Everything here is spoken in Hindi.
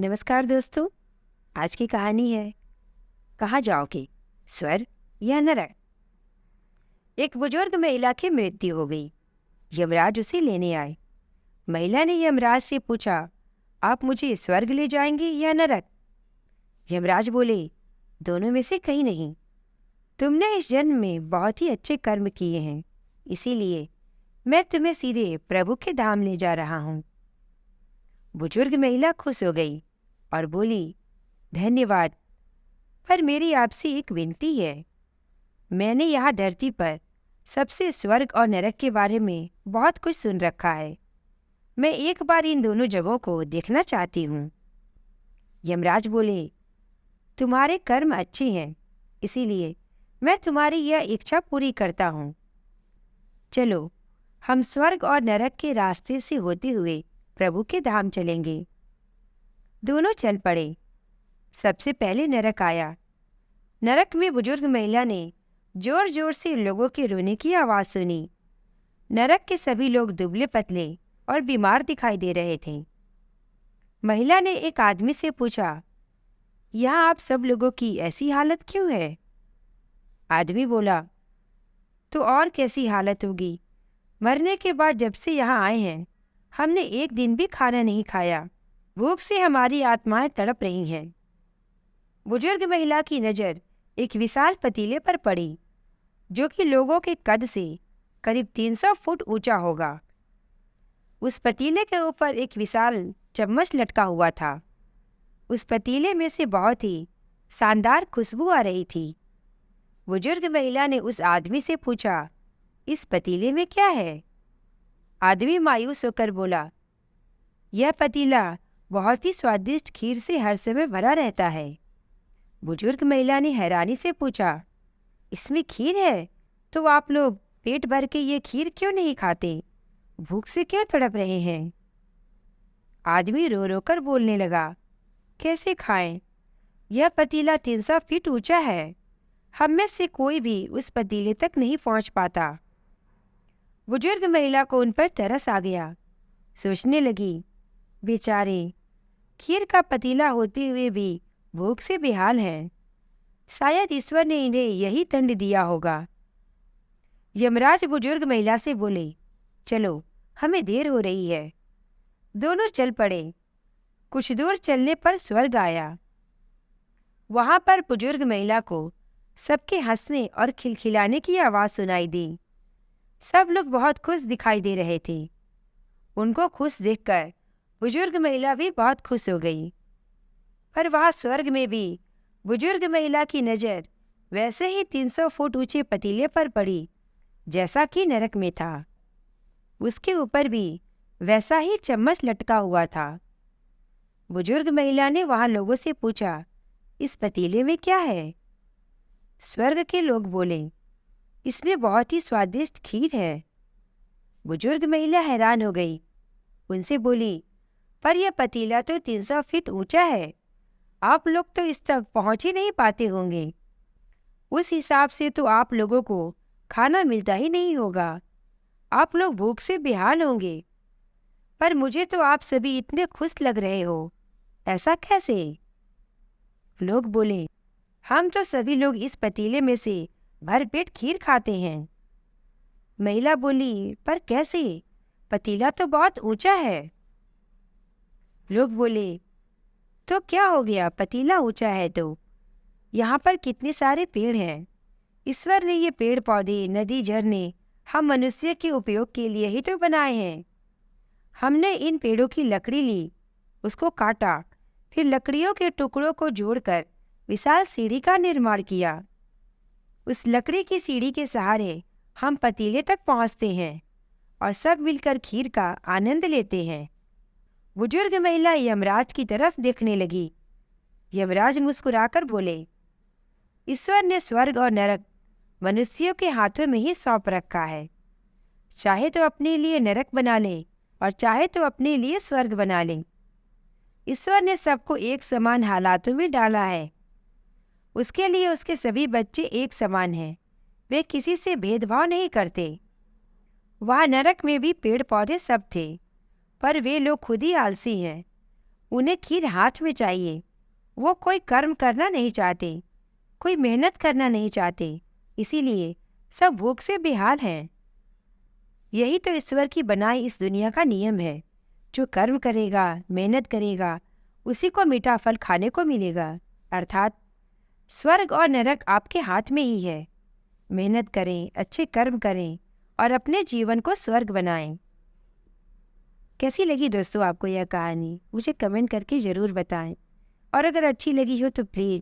नमस्कार दोस्तों। आज की कहानी है कहाँ जाओगे, स्वर्ग या नरक। एक बुजुर्ग महिला की मृत्यु हो गई। यमराज उसे लेने आए। महिला ने यमराज से पूछा, आप मुझे स्वर्ग ले जाएंगे या नरक। यमराज बोले, दोनों में से कहीं नहीं। तुमने इस जन्म में बहुत ही अच्छे कर्म किए हैं, इसीलिए मैं तुम्हें सीधे प्रभु के धाम ले जा रहा हूँ। बुजुर्ग महिला खुश हो गई और बोली, धन्यवाद, पर मेरी आपसे एक विनती है। मैंने यहाँ धरती पर सबसे स्वर्ग और नरक के बारे में बहुत कुछ सुन रखा है। मैं एक बार इन दोनों जगहों को देखना चाहती हूँ। यमराज बोले, तुम्हारे कर्म अच्छे हैं, इसीलिए मैं तुम्हारी यह इच्छा पूरी करता हूँ। चलो, हम स्वर्ग और नरक के रास्ते से होते हुए प्रभु के धाम चलेंगे। दोनों चल पड़े। सबसे पहले नरक आया। नरक में बुजुर्ग महिला ने जोर जोर से लोगों के रोने की आवाज़ सुनी। नरक के सभी लोग दुबले पतले और बीमार दिखाई दे रहे थे। महिला ने एक आदमी से पूछा, यहाँ आप सब लोगों की ऐसी हालत क्यों है? आदमी बोला, तो और कैसी हालत होगी? मरने के बाद जब से यहाँ आए हैं, हमने एक दिन भी खाना नहीं खाया। भूख से हमारी आत्माएं तड़प रही हैं। बुजुर्ग महिला की नज़र एक विशाल पतीले पर पड़ी, जो कि लोगों के कद से करीब 300 फुट ऊंचा होगा। उस पतीले के ऊपर एक विशाल चम्मच लटका हुआ था। उस पतीले में से बहुत ही शानदार खुशबू आ रही थी। बुजुर्ग महिला ने उस आदमी से पूछा, इस पतीले में क्या है? आदमी मायूस होकर बोला, यह पतीला बहुत ही स्वादिष्ट खीर से हर समय भरा रहता है। बुजुर्ग महिला ने हैरानी से पूछा, इसमें खीर है? तो आप लोग पेट भर के ये खीर क्यों नहीं खाते? भूख से क्यों तड़प रहे हैं? आदमी रो रो कर बोलने लगा, कैसे खाएं? यह पतीला 300 फीट ऊंचा है। हम में से कोई भी उस पतीले तक नहीं पहुंच पाता। बुजुर्ग महिला को उन पर तरस आ गया। सोचने लगी, बेचारे, खीर का पतीला होते हुए भी भूख से बेहाल हैं। शायद ईश्वर ने इन्हें यही दंड दिया होगा। यमराज बुजुर्ग महिला से बोले, चलो, हमें देर हो रही है। दोनों चल पड़े। कुछ दूर चलने पर स्वर्ग आया। वहां पर बुजुर्ग महिला को सबके हंसने और खिलखिलाने की आवाज़ सुनाई दी। सब लोग बहुत खुश दिखाई दे रहे थे। उनको खुश देखकर बुजुर्ग महिला भी बहुत खुश हो गई। पर वहाँ स्वर्ग में भी बुजुर्ग महिला की नज़र वैसे ही 300 फुट ऊंचे पतीले पर पड़ी जैसा कि नरक में था। उसके ऊपर भी वैसा ही चम्मच लटका हुआ था। बुजुर्ग महिला ने वहाँ लोगों से पूछा, इस पतीले में क्या है? स्वर्ग के लोग बोले, इसमें बहुत ही स्वादिष्ट खीर है। बुजुर्ग महिला हैरान हो गई। उनसे बोली, पर यह पतीला तो 300 फीट ऊंचा है। आप लोग तो इस तक पहुंच ही नहीं पाते होंगे। उस हिसाब से तो आप लोगों को खाना मिलता ही नहीं होगा। आप लोग भूख से बेहाल होंगे। पर मुझे तो आप सभी इतने खुश लग रहे हो, ऐसा कैसे? लोग बोले, हम तो सभी लोग इस पतीले में से भरपेट खीर खाते हैं। महिला बोली, पर कैसे? पतीला तो बहुत ऊंचा है। लोग बोले, तो क्या हो गया? पतीला ऊंचा है तो यहाँ पर कितने सारे पेड़ हैं। ईश्वर ने ये पेड़ पौधे, नदी, झरने हम मनुष्य के उपयोग के लिए ही तो बनाए हैं। हमने इन पेड़ों की लकड़ी ली, उसको काटा, फिर लकड़ियों के टुकड़ों को जोड़कर विशाल सीढ़ी का निर्माण किया। उस लकड़ी की सीढ़ी के सहारे हम पतीले तक पहुँचते हैं और सब मिलकर खीर का आनंद लेते हैं। बुजुर्ग महिला यमराज की तरफ देखने लगी। यमराज मुस्कुराकर बोले, ईश्वर ने स्वर्ग और नरक मनुष्यों के हाथों में ही सौंप रखा है। चाहे तो अपने लिए नरक बना ले और चाहे तो अपने लिए स्वर्ग बना ले। ईश्वर ने सबको एक समान हालातों में डाला है। उसके लिए उसके सभी बच्चे एक समान हैं। वे किसी से भेदभाव नहीं करते। वहाँ नरक में भी पेड़ पौधे सब थे, पर वे लोग खुद ही आलसी हैं। उन्हें खीर हाथ में चाहिए। वो कोई कर्म करना नहीं चाहते, कोई मेहनत करना नहीं चाहते, इसीलिए सब भूख से बेहाल हैं। यही तो ईश्वर की बनाई इस दुनिया का नियम है। जो कर्म करेगा, मेहनत करेगा, उसी को मीठा फल खाने को मिलेगा। अर्थात स्वर्ग और नरक आपके हाथ में ही है। मेहनत करें, अच्छे कर्म करें और अपने जीवन को स्वर्ग बनाएं। कैसी लगी दोस्तों आपको यह कहानी? मुझे कमेंट करके ज़रूर बताएं। और अगर अच्छी लगी हो तो प्लीज़